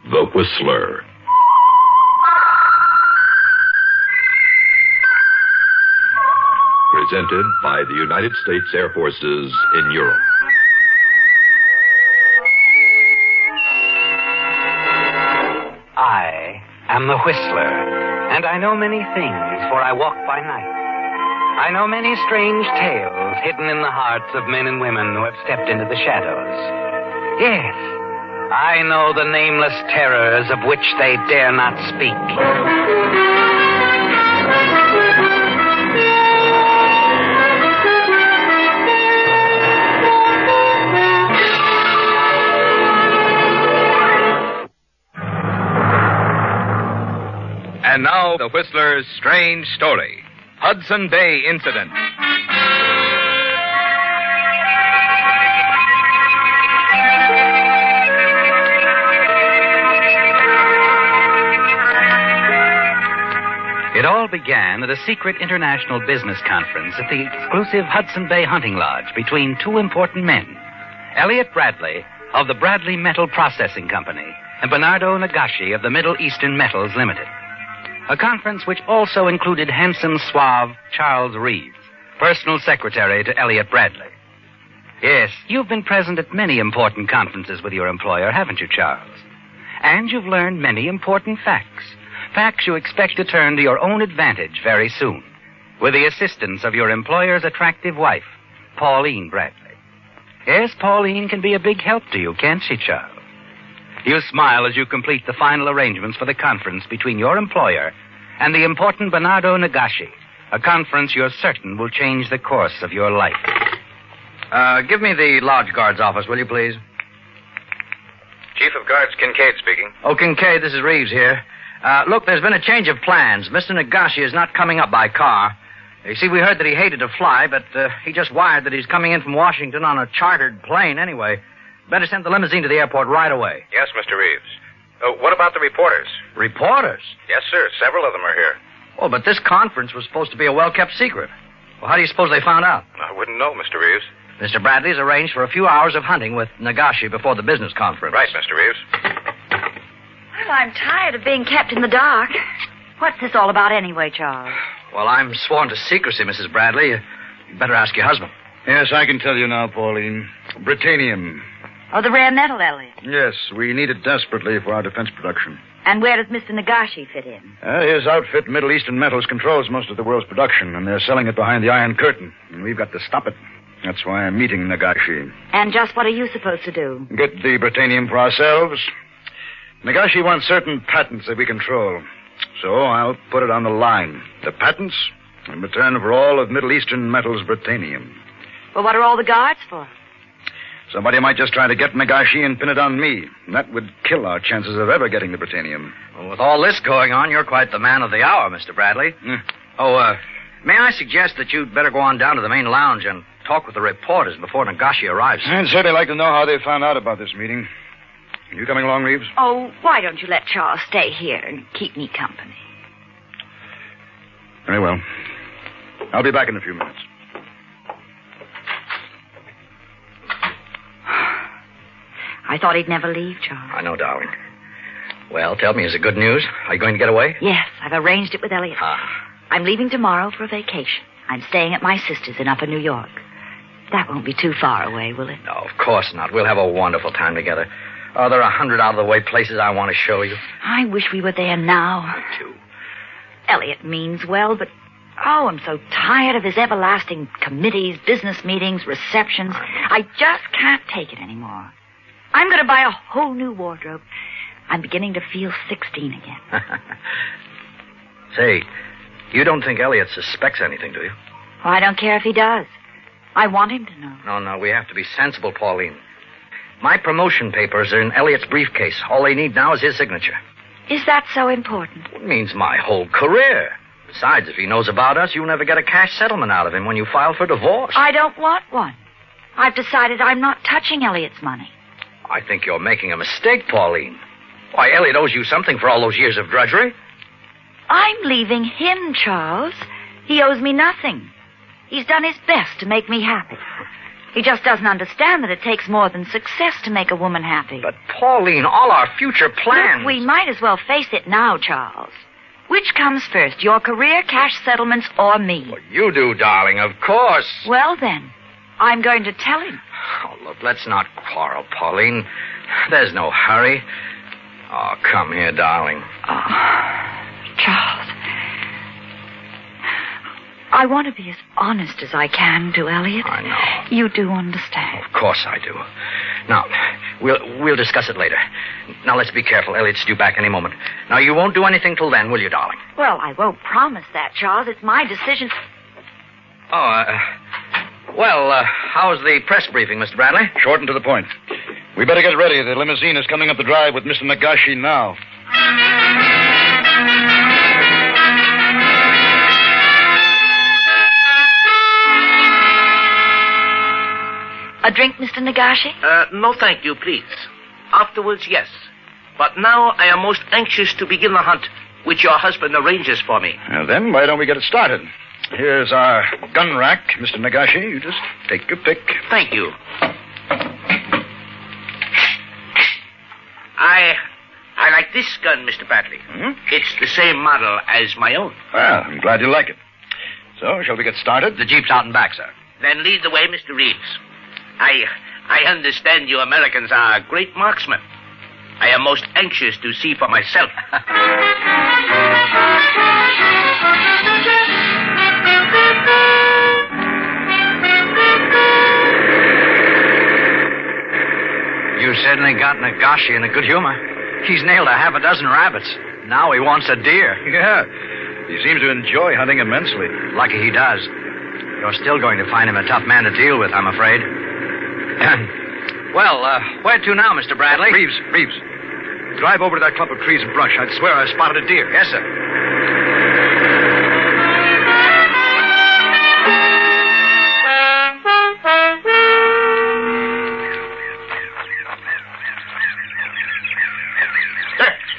The Whistler. Presented by the United States Air Forces in Europe. I am the Whistler, and I know many things, for I walk by night. I know many strange tales hidden in the hearts of men and women who have stepped into the shadows. Yes, I know the nameless terrors of which they dare not speak. And now, the Whistler's strange story, Hudson Bay Incident. It all began at a secret international business conference at the exclusive Hudson Bay Hunting Lodge between two important men, Elliot Bradley of the Bradley Metal Processing Company and Bernardo Nagashi of the Middle Eastern Metals Limited. A conference which also included handsome, suave Charles Reeves, personal secretary to Elliot Bradley. Yes, you've been present at many important conferences with your employer, haven't you, Charles? And you've learned many important facts. Facts you expect to turn to your own advantage very soon, with the assistance of your employer's attractive wife, Pauline Bradley. Yes, Pauline can be a big help to you, can't she, Charles? You smile as you complete the final arrangements for the conference between your employer and the important Bernardo Nagashi, a conference you're certain will change the course of your life. Give me the lodge guard's office, will you, please? Chief of Guards Kincaid speaking. Oh, Kincaid, this is Reeves here. Look, there's been a change of plans. Mr. Nagashi is not coming up by car. You see, we heard that he hated to fly, but he just wired that he's coming in from Washington on a chartered plane anyway. Better send the limousine to the airport right away. Yes, Mr. Reeves. What about the reporters? Reporters? Yes, sir. Several of them are here. Oh, but this conference was supposed to be a well-kept secret. Well, how do you suppose they found out? I wouldn't know, Mr. Reeves. Mr. Bradley's arranged for a few hours of hunting with Nagashi before the business conference. Right, Mr. Reeves. Well, I'm tired of being kept in the dark. What's this all about anyway, Charles? Well, I'm sworn to secrecy, Mrs. Bradley. You'd better ask your husband. Yes, I can tell you now, Pauline. Britannium. Oh, the rare metal, Elliot. Yes, we need it desperately for our defense production. And where does Mr. Nagashi fit in? His outfit, Middle Eastern Metals, controls most of the world's production, and they're selling it behind the Iron Curtain. And we've got to stop it. That's why I'm meeting Nagashi. And just what are you supposed to do? Get the Britannium for ourselves. Nagashi wants certain patents that we control. So I'll put it on the line. The patents in return for all of Middle Eastern Metals' Britannium. Well, what are all the guards for? Somebody might just try to get Nagashi and pin it on me. And that would kill our chances of ever getting the Britannium. Well, with all this going on, you're quite the man of the hour, Mr. Bradley. May I suggest that you'd better go on down to the main lounge and talk with the reporters before Nagashi arrives? I'd certainly like to know how they found out about this meeting. You coming along, Reeves? Oh, why don't you let Charles stay here and keep me company? Very well. I'll be back in a few minutes. I thought he'd never leave, Charles. I know, darling. Well, tell me, is it good news? Are you going to get away? Yes, I've arranged it with Elliot. I'm leaving tomorrow for a vacation. I'm staying at my sister's in Upper New York. That won't be too far away, will it? No, of course not. We'll have a wonderful time together. Oh, there are 100 out-of-the-way places I want to show you. I wish we were there now. Me too. Elliot means well, but... Oh, I'm so tired of his everlasting committees, business meetings, receptions. I just can't take it anymore. I'm going to buy a whole new wardrobe. I'm beginning to feel 16 again. Say, you don't think Elliot suspects anything, do you? Well, I don't care if he does. I want him to know. No, we have to be sensible, Pauline. My promotion papers are in Elliot's briefcase. All they need now is his signature. Is that so important? It means my whole career. Besides, if he knows about us, you'll never get a cash settlement out of him when you file for divorce. I don't want one. I've decided I'm not touching Elliot's money. I think you're making a mistake, Pauline. Why, Elliot owes you something for all those years of drudgery. I'm leaving him, Charles. He owes me nothing. He's done his best to make me happy. He just doesn't understand that it takes more than success to make a woman happy. But, Pauline, all our future plans... Look, we might as well face it now, Charles. Which comes first, your career, cash settlements, or me? Well, you do, darling, of course. Well, then, I'm going to tell him. Oh, look, let's not quarrel, Pauline. There's no hurry. Oh, come here, darling. Oh, Charles. I want to be as honest as I can to Elliot. I know. You do understand. Of course I do. Now, we'll discuss it later. Now, let's be careful. Elliot's due back any moment. Now, you won't do anything till then, will you, darling? Well, I won't promise that, Charles. It's my decision. Oh, how's the press briefing, Mr. Bradley? Short and to the point. We better get ready. The limousine is coming up the drive with Mr. Nagashi now. A drink, Mr. Nagashi? No, thank you, please. Afterwards, yes. But now I am most anxious to begin the hunt, which your husband arranges for me. Now then, why don't we get it started? Here's our gun rack, Mr. Nagashi. You just take your pick. Thank you. I like this gun, Mr. Bradley. Hmm? It's the same model as my own. Well, I'm glad you like it. So, shall we get started? The jeep's out and back, sir. Then lead the way, Mr. Reeves. I understand you Americans are great marksmen. I am most anxious to see for myself. You certainly got Nagashi in a good humor. He's nailed a half a dozen rabbits. Now he wants a deer. Yeah. He seems to enjoy hunting immensely. Lucky he does. You're still going to find him a tough man to deal with, I'm afraid. Well, where to now, Mr. Bradley? Reeves. Drive over to that clump of trees and brush. I'd swear I spotted a deer. Yes, sir.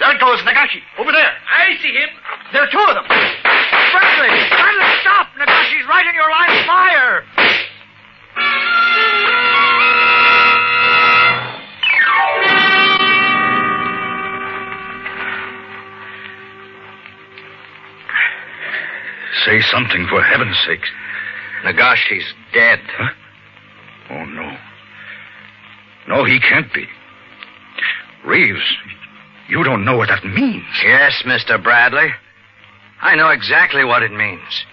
There it goes, Nagashi. Over there. I see him. There are two of them. Bradley, stop! Nagashi's right in your line of fire! Say something, for heaven's sake. Nagashi's dead. Huh? Oh, no. No, he can't be. Reeves, you don't know what that means. Yes, Mr. Bradley. I know exactly what it means.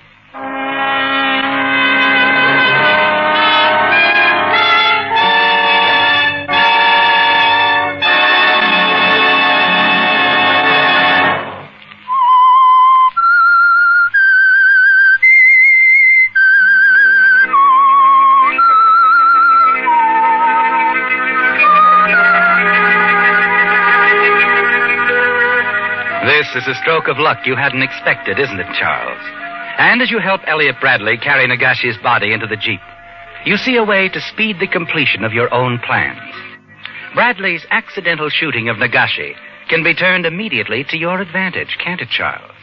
This is a stroke of luck you hadn't expected, isn't it, Charles? And as you help Elliot Bradley carry Nagashi's body into the jeep, you see a way to speed the completion of your own plans. Bradley's accidental shooting of Nagashi can be turned immediately to your advantage, can't it, Charles?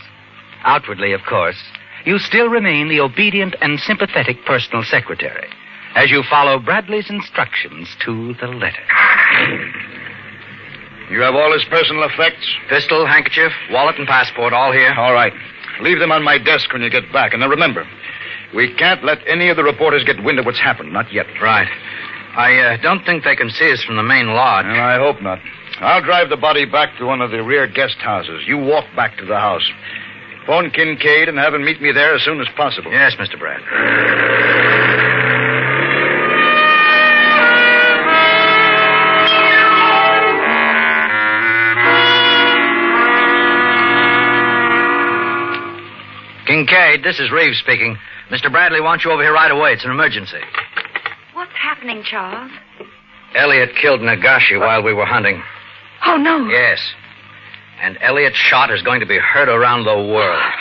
Outwardly, of course, you still remain the obedient and sympathetic personal secretary as you follow Bradley's instructions to the letter. You have all his personal effects? Pistol, handkerchief, wallet, and passport, all here. All right. Leave them on my desk when you get back. And now remember, we can't let any of the reporters get wind of what's happened. Not yet. Right. I don't think they can see us from the main lodge. Well, I hope not. I'll drive the body back to one of the rear guest houses. You walk back to the house. Phone Kincaid and have him meet me there as soon as possible. Yes, Mr. Bradley. Kincaid, this is Reeves speaking. Mr. Bradley wants you over here right away. It's an emergency. What's happening, Charles? Elliot killed Nagashi while we were hunting. Oh, no. Yes. And Elliot's shot is going to be heard around the world.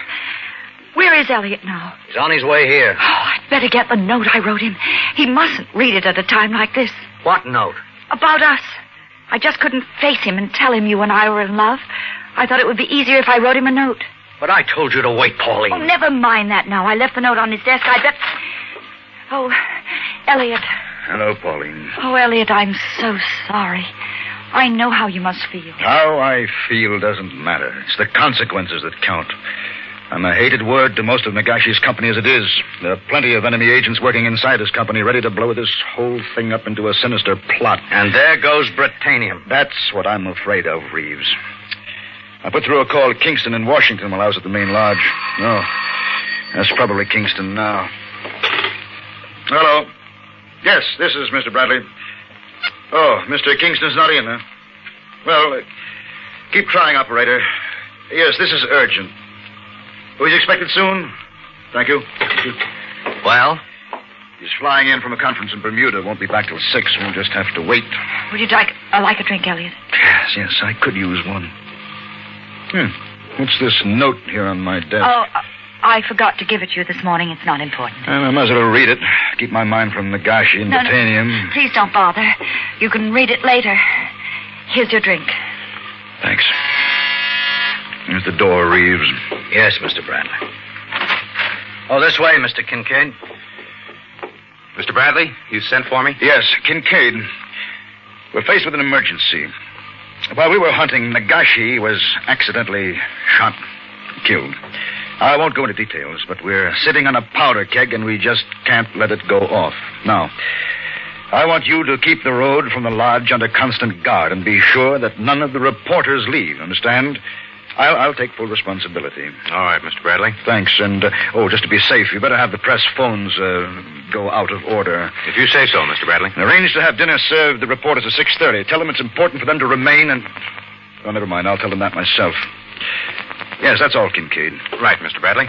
Where is Elliot now? He's on his way here. Oh, I'd better get the note I wrote him. He mustn't read it at a time like this. What note? About us. I just couldn't face him and tell him you and I were in love. I thought it would be easier if I wrote him a note. But I told you to wait, Pauline. Oh, never mind that now. I left the note on his desk. I bet... Oh, Elliot. Hello, Pauline. Oh, Elliot, I'm so sorry. I know how you must feel. How I feel doesn't matter. It's the consequences that count. I'm a hated word to most of Nagashi's company as it is. There are plenty of enemy agents working inside his company ready to blow this whole thing up into a sinister plot. And there goes Britannium. That's what I'm afraid of, Reeves. I put through a call to Kingston in Washington while I was at the main lodge. No, that's probably Kingston now. Hello. Yes, this is Mr. Bradley. Oh, Mr. Kingston's not in, huh? Well, keep trying, operator. Yes, this is urgent. Oh, he's expected soon? Thank you. Well? He's flying in from a conference in Bermuda. Won't be back till 6. We'll just have to wait. Would you like a drink, Elliot? Yes, I could use one. What's this note here on my desk? Oh, I forgot to give it to you this morning. It's not important. I might as well read it. Keep my mind from Nagashi and Britannium. No, please don't bother. You can read it later. Here's your drink. Thanks. Here's the door, Reeves. Yes, Mr. Bradley. Oh, this way, Mr. Kincaid. Mr. Bradley, you sent for me? Yes, Kincaid. We're faced with an emergency. While we were hunting, Nagashi was accidentally shot, killed. I won't go into details, but we're sitting on a powder keg and we just can't let it go off. Now, I want you to keep the road from the lodge under constant guard and be sure that none of the reporters leave, understand? I'll take full responsibility. All right, Mr. Bradley. Thanks, and, just to be safe, you better have the press phones go out of order. If you say so, Mr. Bradley. Arrange to have dinner served the reporters at 6:30. Tell them it's important for them to remain and... Oh, never mind, I'll tell them that myself. Yes, that's all, Kincaid. Right, Mr. Bradley.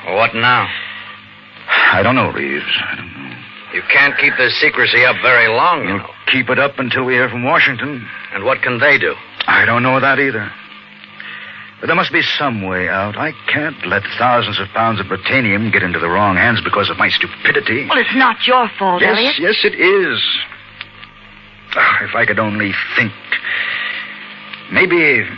Well, what now? I don't know, Reeves. I don't know. You can't keep this secrecy up very long, you know. Keep it up until we hear from Washington. And what can they do? I don't know that either. But there must be some way out. I can't let thousands of pounds of Britannium get into the wrong hands because of my stupidity. Well, it's not your fault, Elliot. Yes, it is. If I could only think. Maybe...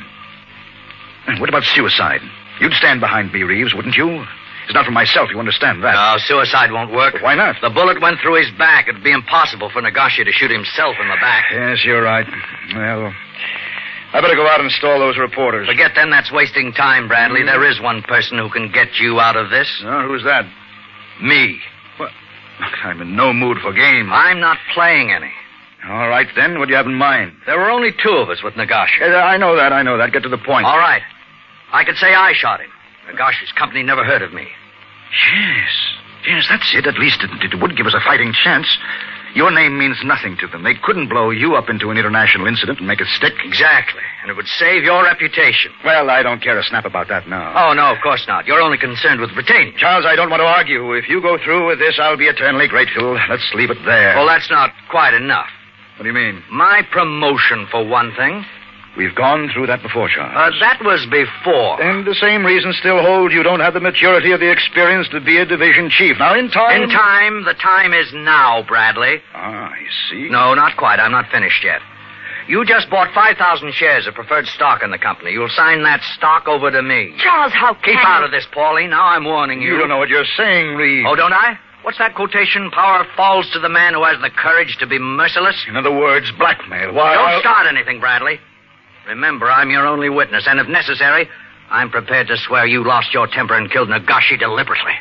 What about suicide? You'd stand behind me, Reeves, wouldn't you? It's not for myself, you understand that. No, suicide won't work. But why not? The bullet went through his back. It'd be impossible for Nagashi to shoot himself in the back. Yes, you're right. Well, I better go out and install those reporters. Forget them, that's wasting time, Bradley. There is one person who can get you out of this. Oh, who's that? Me. What? I'm in no mood for games. I'm not playing any. All right, then. What do you have in mind? There were only 2 of us with Nagashi. I know that. Get to the point. All right. I could say I shot him. Nagashi's company never heard of me. Yes, that's it. At least it would give us a fighting chance. Your name means nothing to them. They couldn't blow you up into an international incident and make it stick. Exactly. And it would save your reputation. Well, I don't care a snap about that now. Oh, no, of course not. You're only concerned with Britannia. Charles, I don't want to argue. If you go through with this, I'll be eternally grateful. Let's leave it there. Well, that's not quite enough. What do you mean? My promotion, for one thing. We've gone through that before, Charles. That was before. And the same reasons still hold. You don't have the maturity or the experience to be a division chief. Now, in time... the time is now, Bradley. Ah, I see. No, not quite. I'm not finished yet. You just bought 5,000 shares of preferred stock in the company. You'll sign that stock over to me. Charles, how can Keep out of this, Paulie. Now I'm warning you. You don't know what you're saying, Reeves. Oh, don't I? What's that quotation? Power falls to the man who has the courage to be merciless? In other words, blackmail. Why? Don't start anything, Bradley. Remember, I'm your only witness, and if necessary, I'm prepared to swear you lost your temper and killed Nagashi deliberately.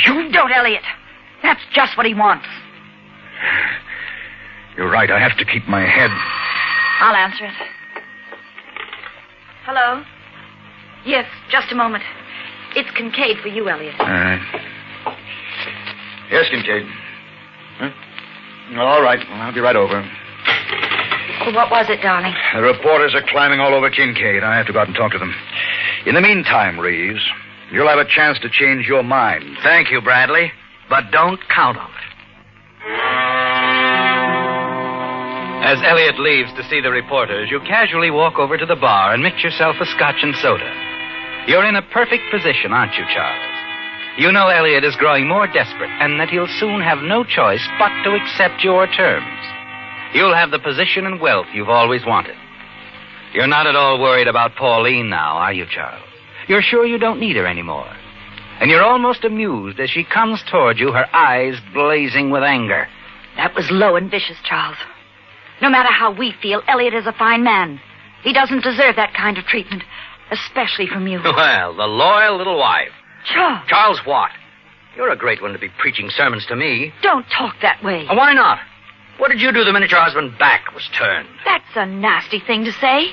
You don't, Elliot. That's just what he wants. You're right. I have to keep my head. I'll answer it. Hello? Yes, just a moment. It's Kincaid for you, Elliot. All right. Yes, Kincaid. Huh? All right. Well, I'll be right over. Well, what was it, darling? The reporters are climbing all over Kincaid. I have to go out and talk to them. In the meantime, Reeves, you'll have a chance to change your mind. Thank you, Bradley. But don't count on it. As Elliot leaves to see the reporters, you casually walk over to the bar and mix yourself a scotch and soda. You're in a perfect position, aren't you, Charles? You know Elliot is growing more desperate and that he'll soon have no choice but to accept your terms. You'll have the position and wealth you've always wanted. You're not at all worried about Pauline now, are you, Charles? You're sure you don't need her anymore? And you're almost amused as she comes toward you, her eyes blazing with anger. That was low and vicious, Charles. No matter how we feel, Elliot is a fine man. He doesn't deserve that kind of treatment, especially from you. Well, the loyal little wife. Charles. Charles what? You're a great one to be preaching sermons to me. Don't talk that way. Why not? What did you do the minute your husband's back was turned? That's a nasty thing to say.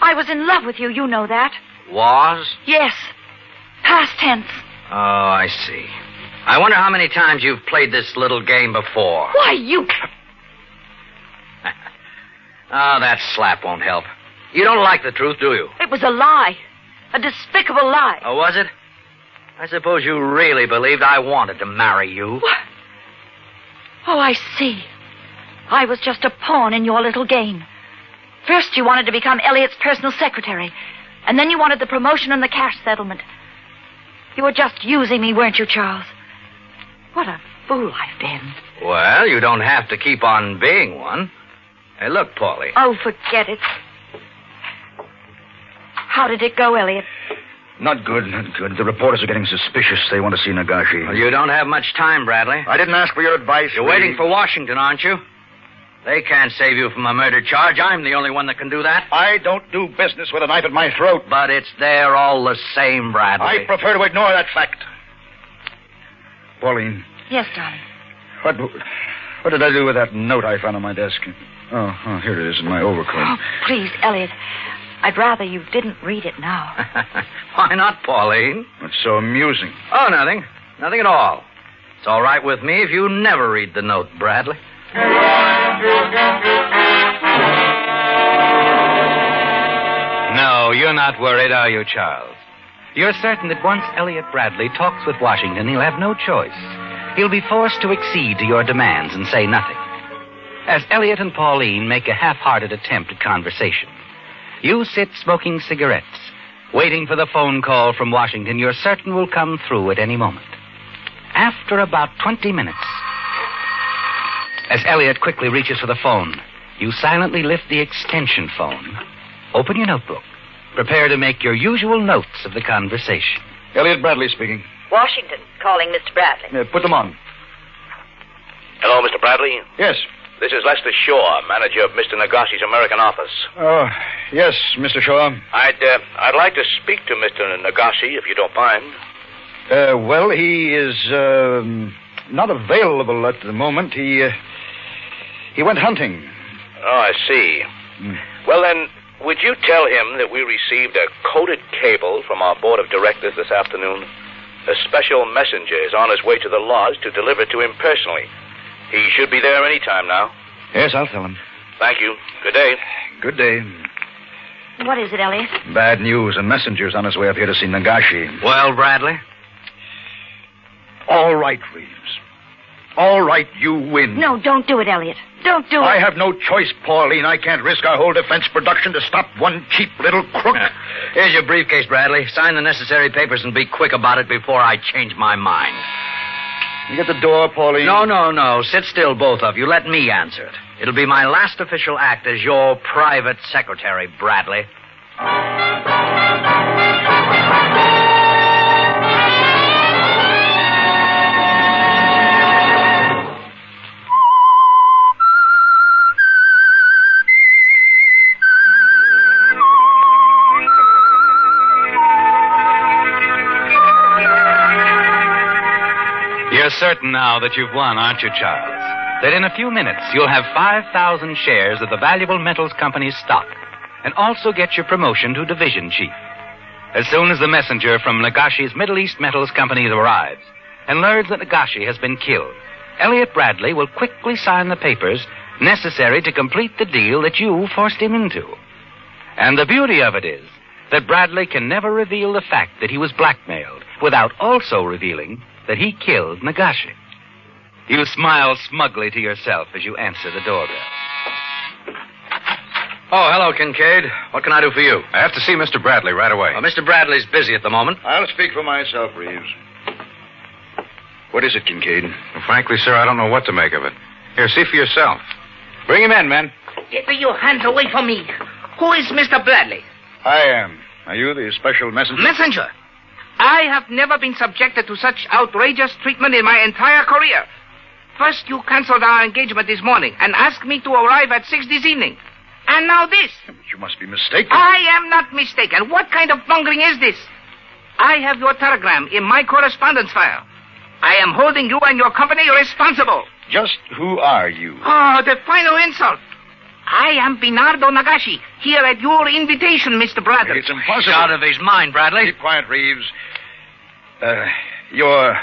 I was in love with you, you know that. Was? Yes. Past tense. Oh, I see. I wonder how many times you've played this little game before. Why, you... Oh, that slap won't help. You don't like the truth, do you? It was a lie. A despicable lie. Oh, was it? I suppose you really believed I wanted to marry you. What? Oh, I see. I was just a pawn in your little game. First, you wanted to become Elliot's personal secretary. And then you wanted the promotion and the cash settlement. You were just using me, weren't you, Charles? What a fool I've been. Well, you don't have to keep on being one. Hey, look, Paulie. Oh, forget it. How did it go, Elliot? Not good, not good. The reporters are getting suspicious. They want to see Nagashi. Well, you don't have much time, Bradley. I didn't ask for your advice. You're waiting for Washington, aren't you? They can't save you from a murder charge. I'm the only one that can do that. I don't do business with a knife at my throat. But it's there all the same, Bradley. I prefer to ignore that fact. Pauline. Yes, darling. What did I do with that note I found on my desk? Oh, here it is in my overcoat. Oh, please, Elliot. I'd rather you didn't read it now. Why not, Pauline? What's so amusing? Oh, nothing. Nothing at all. It's all right with me if you never read the note, Bradley. No, you're not worried, are you, Charles? You're certain that once Elliot Bradley talks with Washington, he'll have no choice. He'll be forced to accede to your demands and say nothing. As Elliot and Pauline make a half-hearted attempt at conversation, you sit smoking cigarettes, waiting for the phone call from Washington you're certain will come through at any moment. After about 20 minutes, as Elliot quickly reaches for the phone, you silently lift the extension phone, open your notebook, prepare to make your usual notes of the conversation. Elliot Bradley speaking. Washington, calling Mr. Bradley. Put them on. Hello, Mr. Bradley. Yes. This is Lester Shaw, manager of Mr. Nagashi's American office. Oh, yes, Mr. Shaw. I'd like to speak to Mr. Nagashi, if you don't mind. Well, he is, not available at the moment. He went hunting. Oh, I see. Well, then, would you tell him that we received a coded cable from our board of directors this afternoon? A special messenger is on his way to the lodge to deliver to him personally. He should be there any time now. Yes, I'll tell him. Thank you. Good day. Good day. What is it, Elliot? Bad news. A messenger's on his way up here to see Nagashi. Well, Bradley? All right, Reeves. All right, you win. No, don't do it, Elliot. Don't do it. I have no choice, Pauline. I can't risk our whole defense production to stop one cheap little crook. Here's your briefcase, Bradley. Sign the necessary papers and be quick about it before I change my mind. You get the door, Pauline? No. Sit still, both of you. Let me answer it. It'll be my last official act as your private secretary, Bradley. You're certain now that you've won, aren't you, Charles? That in a few minutes you'll have 5,000 shares of the valuable metals company's stock and also get your promotion to division chief. As soon as the messenger from Nagashi's Middle East Metals Company arrives and learns that Nagashi has been killed, Elliot Bradley will quickly sign the papers necessary to complete the deal that you forced him into. And the beauty of it is that Bradley can never reveal the fact that he was blackmailed without also revealing that he killed Nagashi. You smile smugly to yourself as you answer the doorbell. Oh, hello, Kincaid. What can I do for you? I have to see Mr. Bradley right away. Well, Mr. Bradley's busy at the moment. I'll speak for myself, Reeves. What is it, Kincaid? Well, frankly, sir, I don't know what to make of it. Here, see for yourself. Bring him in, men. Get your hands away from me. Who is Mr. Bradley? I am. Are you the special messenger? Messenger? I have never been subjected to such outrageous treatment in my entire career. First, you canceled our engagement this morning and asked me to arrive at 6 this evening. And now this. You must be mistaken. I am not mistaken. What kind of bungling is this? I have your telegram in my correspondence file. I am holding you and your company responsible. Just who are you? Oh, the final insult. I am Bernardo Nagashi, here at your invitation, Mr. Bradley. It's impossible. He's out of his mind, Bradley. Keep quiet, Reeves. Your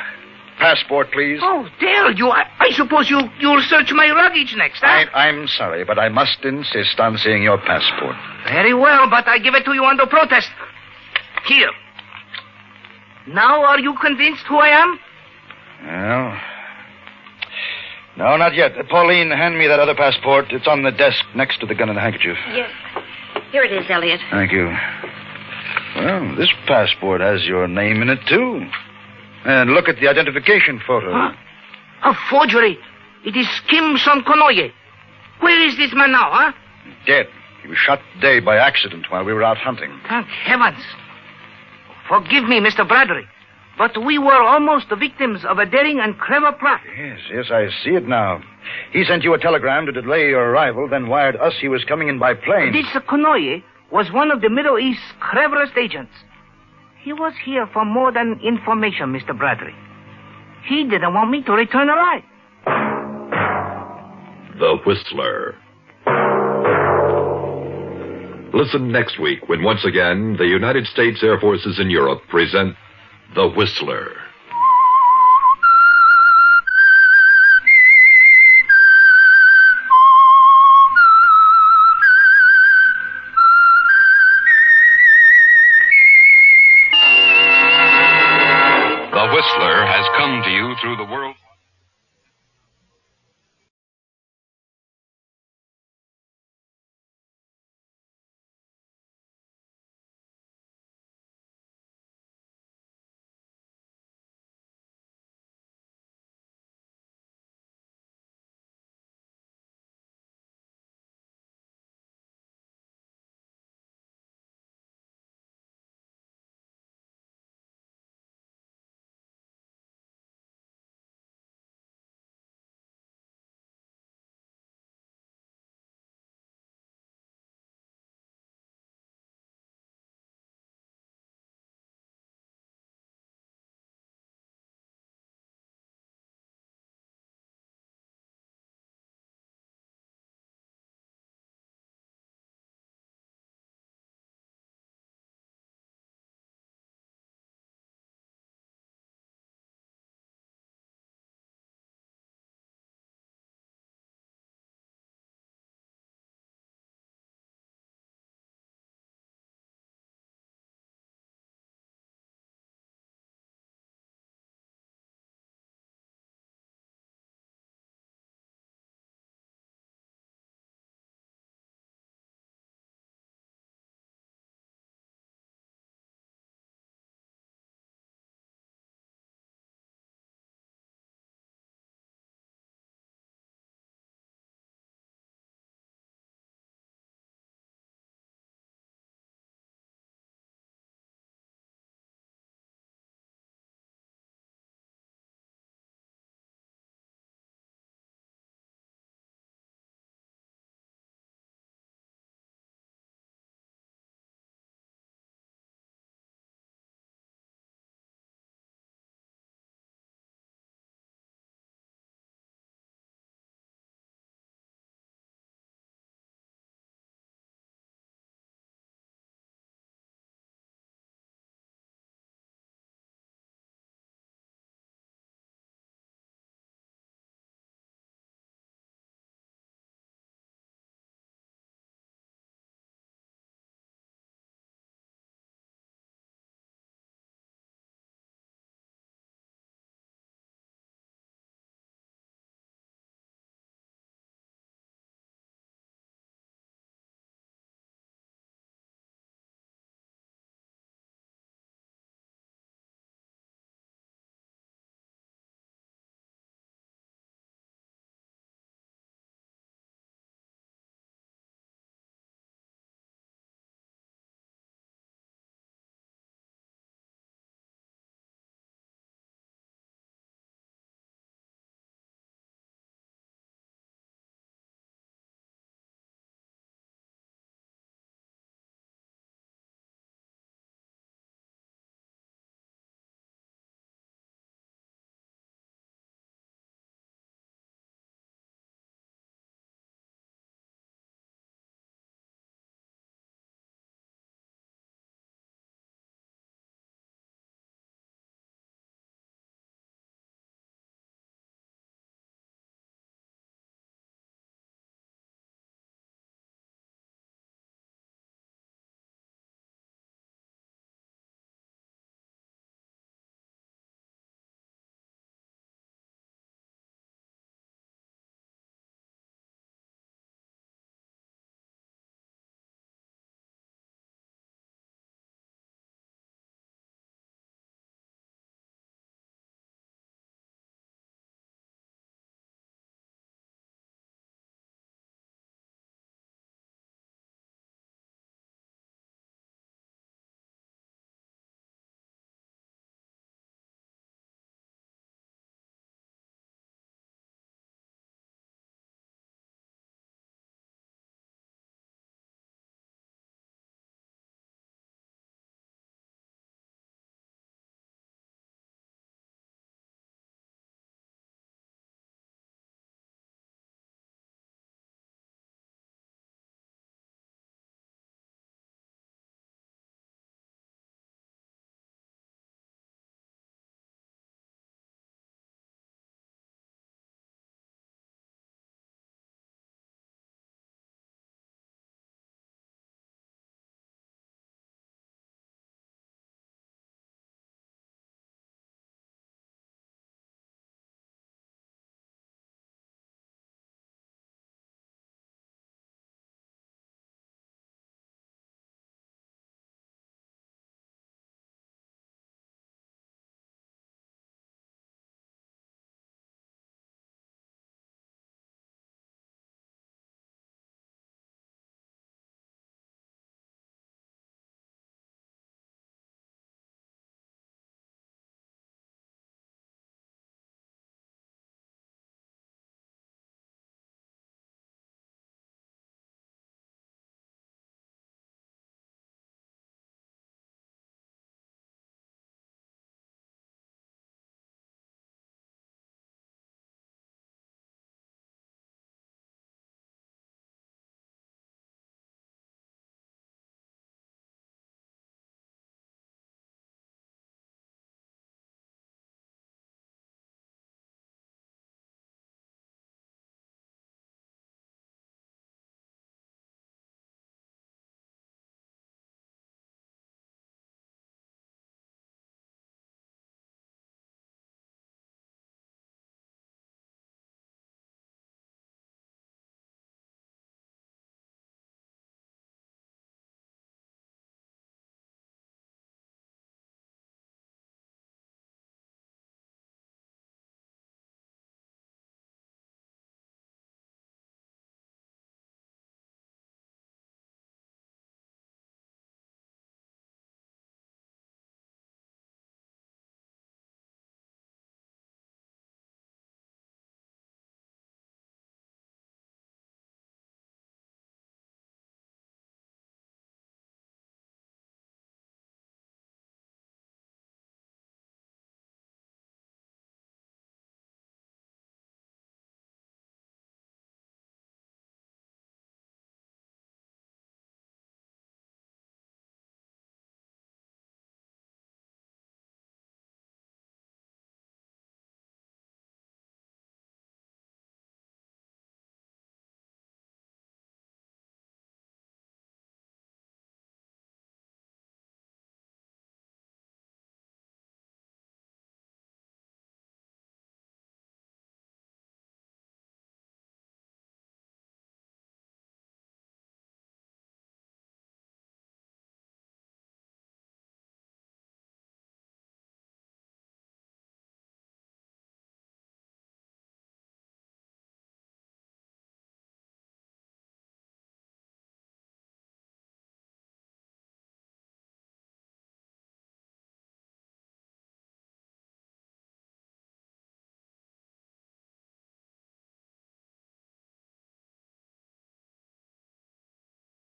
passport, please. Oh, Dale, I suppose you'll search my luggage next, huh? I'm sorry, but I must insist on seeing your passport. Very well, but I give it to you under protest. Here. Now are you convinced who I am? Well, no, not yet. Pauline, hand me that other passport. It's on the desk next to the gun and the handkerchief. Yes. Here it is, Elliot. Thank you. Well, this passport has your name in it, too. And look at the identification photo. Huh? A forgery. It is Kim Son Konoye. Where is this man now, huh? Dead. He was shot today by accident while we were out hunting. Thank heavens. Forgive me, Mr. Bradley, but we were almost the victims of a daring and clever plot. Yes, I see it now. He sent you a telegram to delay your arrival, then wired us he was coming in by plane. This Konoye was one of the Middle East's cleverest agents. He was here for more than information, Mr. Bradley. He didn't want me to return alive. The Whistler. Listen next week when once again the United States Air Forces in Europe present The Whistler. The Whistler has come to you through the world.